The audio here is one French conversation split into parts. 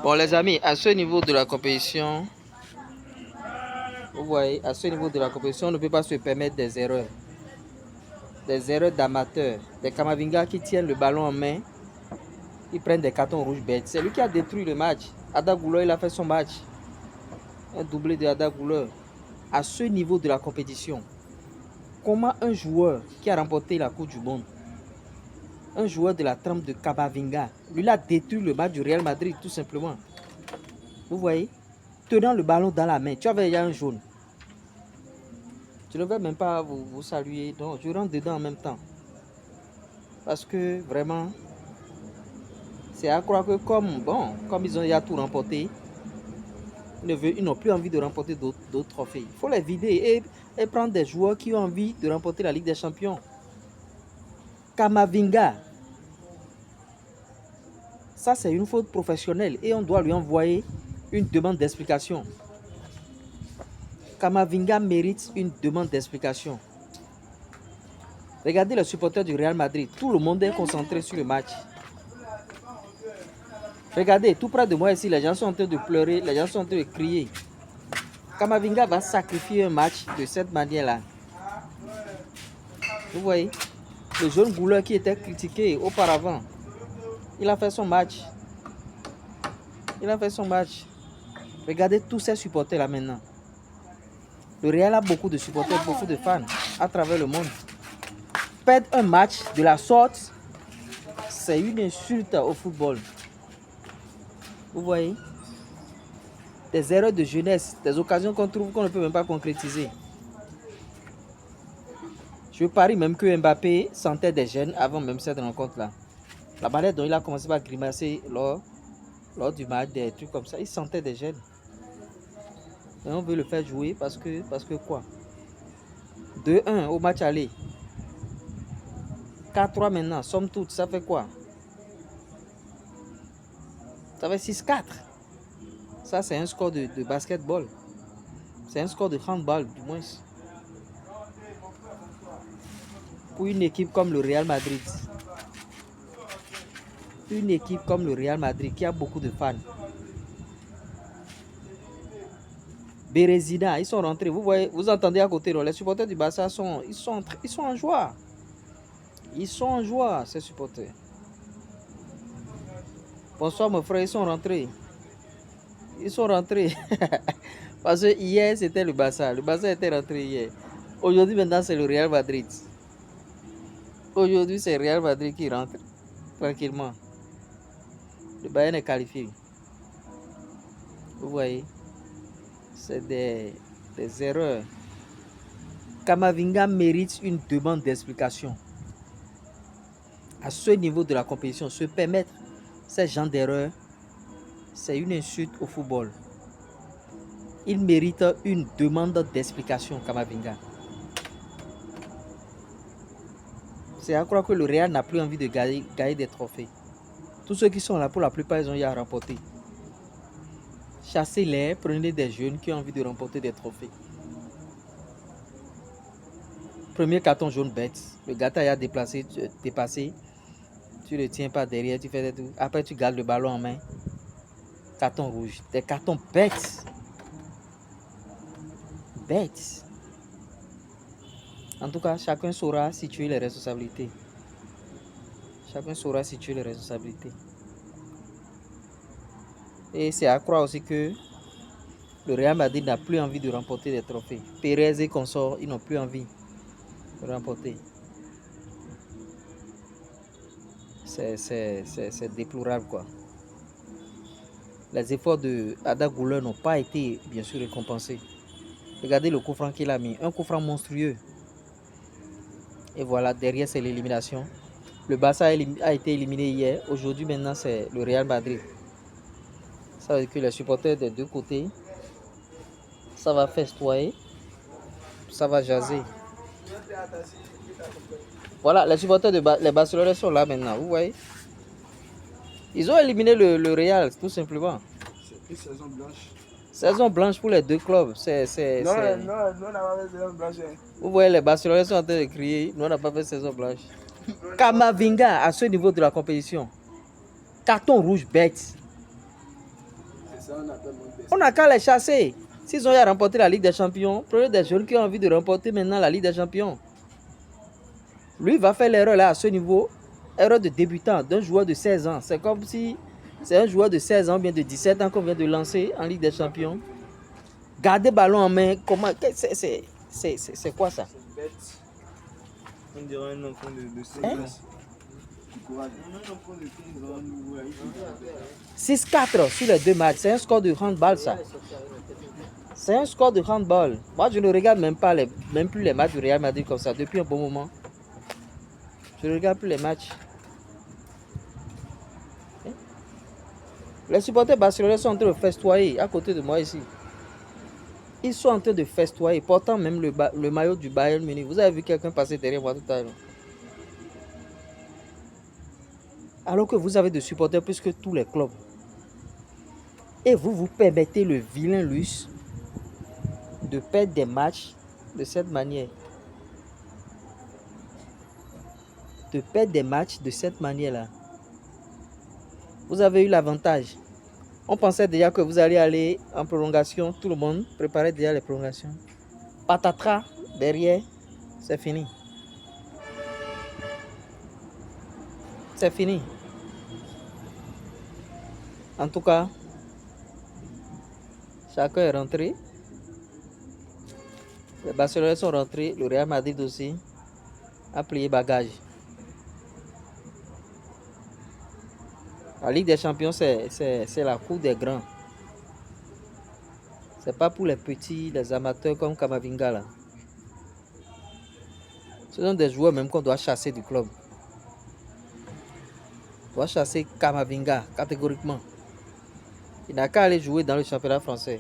Bon les amis, à ce niveau de la compétition, vous voyez, à ce niveau de la compétition, on ne peut pas se permettre des erreurs. Des erreurs d'amateurs. Des Kamavinga qui tiennent le ballon en main, ils prennent des cartons rouges bêtes. C'est lui qui a détruit le match. Ada Gouleur, il a fait son match. Un doublé de Ada Gouleur. À ce niveau de la compétition, comment un joueur qui a remporté la Coupe du Monde, un joueur de la trempe de Kamavinga, lui a détruit le match du Real Madrid, tout simplement. Vous voyez, tenant le ballon dans la main, tu avais déjà un jaune. Je ne vais même pas vous saluer, donc je rentre dedans en même temps. Parce que vraiment, c'est à croire que comme ils ont déjà tout remporté, ils n'ont plus envie de remporter d'autres trophées. Il faut les vider et prendre des joueurs qui ont envie de remporter la Ligue des Champions. Kamavinga, ça c'est une faute professionnelle et on doit lui envoyer une demande d'explication. Kamavinga mérite une demande d'explication. Regardez les supporters du Real Madrid, tout le monde est concentré sur le match. Regardez, tout près de moi ici, les gens sont en train de pleurer, les gens sont en train de crier. Kamavinga va sacrifier un match de cette manière-là. Vous voyez, le jeune Gouleur qui était critiqué auparavant, il a fait son match. Il a fait son match. Regardez tous ces supporters là maintenant. Le Real a beaucoup de supporters, beaucoup de fans à travers le monde. Perdre un match de la sorte, c'est une insulte au football. Vous voyez, des erreurs de jeunesse, des occasions qu'on trouve qu'on ne peut même pas concrétiser. Je parie même que Mbappé sentait des gènes avant même cette rencontre-là. La manière dont il a commencé à grimacer lors du match, des trucs comme ça, il sentait des gènes. Et on veut le faire jouer parce que quoi? 2-1 au match aller. 4-3 maintenant, somme toute, ça fait quoi? Ça fait 6-4. Ça, c'est un score de basketball. C'est un score de handball, du moins. Pour une équipe comme le Real Madrid. Une équipe comme le Real Madrid qui a beaucoup de fans. Bérésina, ils sont rentrés. Vous voyez, vous entendez à côté, les supporters du Barça sont en joie. Ils sont en joie, ces supporters. Bonsoir, mon frère, ils sont rentrés. Ils sont rentrés. Parce que hier, c'était le Barça. Le Barça était rentré hier. Aujourd'hui, maintenant, c'est le Real Madrid. Aujourd'hui, c'est le Real Madrid qui rentre. Tranquillement. Le Bayern est qualifié. Vous voyez, c'est des erreurs. Kamavinga mérite une demande d'explication. À ce niveau de la compétition, se permettre ces genres d'erreurs, c'est une insulte au football. Il mérite une demande d'explication, Kamavinga. C'est à croire que le Real n'a plus envie de gagner des trophées. Tous ceux qui sont là, pour la plupart, ils ont déjà remporté. Chassez-les, prenez des jeunes qui ont envie de remporter des trophées. Premier carton jaune bête. Le gars t'a dépassé. Tu ne le tiens pas derrière, tu fais tout. Après, tu gardes le ballon en main. Carton rouge. Des cartons bêtes. Bêtes. En tout cas, chacun saura situer les responsabilités. Chacun saura situer les responsabilités. Et c'est à croire aussi que le Real Madrid n'a plus envie de remporter des trophées. Pérez et consorts, ils n'ont plus envie de remporter. C'est déplorable, quoi. Les efforts de Ada Gouleur n'ont pas été, bien sûr, récompensés. Regardez le coup franc qu'il a mis. Un coup franc monstrueux. Et voilà, derrière, c'est l'élimination. Le Barça a été éliminé hier. Aujourd'hui, maintenant, c'est le Real Madrid. Ça veut dire que les supporters des deux côtés, ça va festoyer. Ça va jaser. Voilà, les supporters les Barcelonais sont là maintenant, vous voyez. Ils ont éliminé le Real, tout simplement. C'est une saison blanche. Saison blanche pour les deux clubs. Non, on n'a pas fait saison blanche. Vous voyez, les Barcelonais sont en train de crier. Nous, on n'a pas fait saison blanche. Kamavinga, à ce niveau de la compétition. Carton rouge bête. On n'a qu'à les chasser. S'ils ont à remporter la Ligue des Champions, prenez des jeunes qui ont envie de remporter maintenant la Ligue des Champions. Lui va faire l'erreur là à ce niveau, erreur de débutant d'un joueur de 16 ans. C'est comme si c'est un joueur de 16 ans, bien de 17 ans qu'on vient de lancer en Ligue des Champions. Garder ballon en main, comment c'est quoi ça? C'est bête. On dirait un enfant de 16 Hein? ans. 6-4 sur les deux matchs, c'est un score de handball ça. C'est un score de handball. Moi je ne regarde même plus les matchs du Real Madrid comme ça depuis un bon moment. Je ne regarde plus les matchs. Les supporters barcelonais sont en train de festoyer à côté de moi ici. Ils sont en train de festoyer, portant même le maillot du Bayern Munich. Vous avez vu quelqu'un passer derrière moi tout à l'heure? Alors que vous avez des supporters plus que tous les clubs. Et vous vous permettez le vilain luxe de perdre des matchs de cette manière. De perdre des matchs de cette manière-là. Vous avez eu l'avantage. On pensait déjà que vous alliez aller en prolongation. Tout le monde préparait déjà les prolongations. Patatras, derrière, c'est fini. C'est fini. En tout cas, chacun est rentré. Les Barcelonais sont rentrés. Le Real Madrid aussi a plié bagage. La Ligue des Champions, c'est la cour des grands. C'est pas pour les petits, les amateurs comme Camavinga là. Ce sont des joueurs même qu'on doit chasser du club. On doit chasser Camavinga catégoriquement. Il n'a qu'à aller jouer dans le championnat français.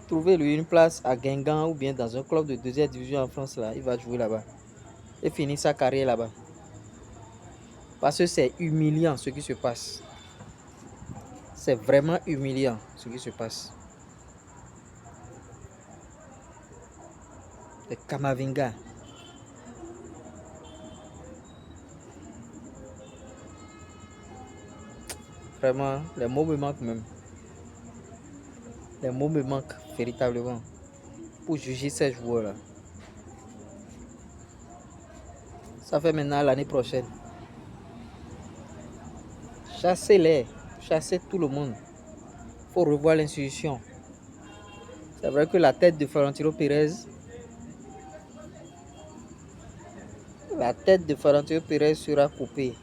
Trouvez-lui une place à Guingamp ou bien dans un club de deuxième division en France là. Il va jouer là-bas. Et finir sa carrière là-bas. Parce que c'est humiliant ce qui se passe. C'est vraiment humiliant ce qui se passe. Le Camavinga. Vraiment, les mots me manquent même. Les mots me manquent véritablement pour juger ces joueurs-là. Ça fait maintenant l'année prochaine. Chassez-les, chassez tout le monde. Il faut revoir l'institution. C'est vrai que la tête de Florentino Pérez, sera coupée.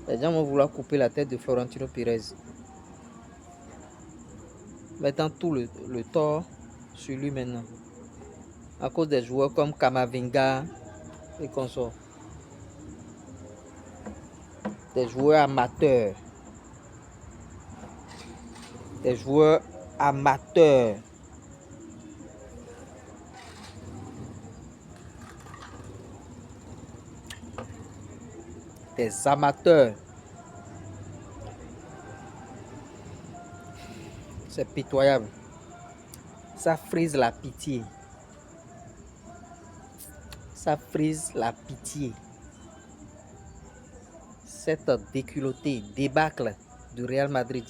Les gens vont vouloir couper la tête de Florentino Pérez. Mettant tout le tort sur lui maintenant. À cause des joueurs comme Camavinga et consorts. Des joueurs amateurs. Des joueurs amateurs. Des amateurs. C'est pitoyable. Ça frise la pitié. Ça frise la pitié. Cette déculottée, débâcle du Real Madrid.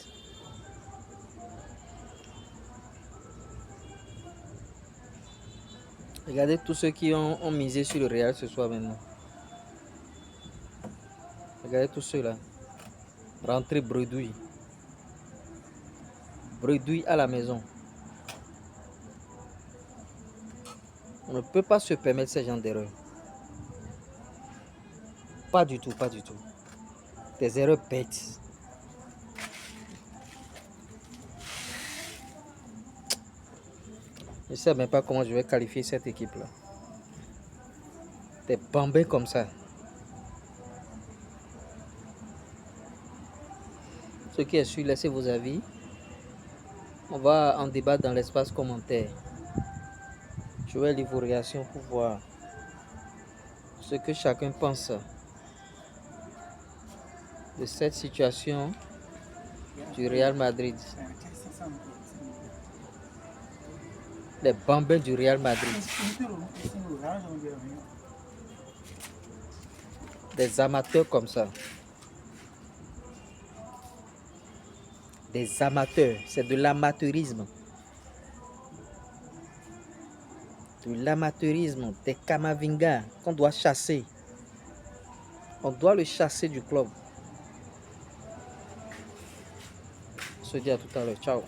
Regardez tous ceux qui ont misé sur le Real ce soir maintenant. Regardez tous ceux-là. Rentrez bredouille. Bredouille à la maison. On ne peut pas se permettre ce genre d'erreurs. Pas du tout, pas du tout. Des erreurs bêtes. Je ne sais même pas comment je vais qualifier cette équipe-là. Des bambins comme ça. Ce qui est sûr, laissez vos avis. On va en débattre dans l'espace commentaire. Je vais lire vos réactions pour voir ce que chacun pense de cette situation du Real Madrid. Les bambins du Real Madrid. Des amateurs comme ça. des amateurs. C'est de l'amateurisme. De l'amateurisme, des Kamavinga qu'on doit chasser. On doit le chasser du club. On se dit à tout à l'heure. Ciao.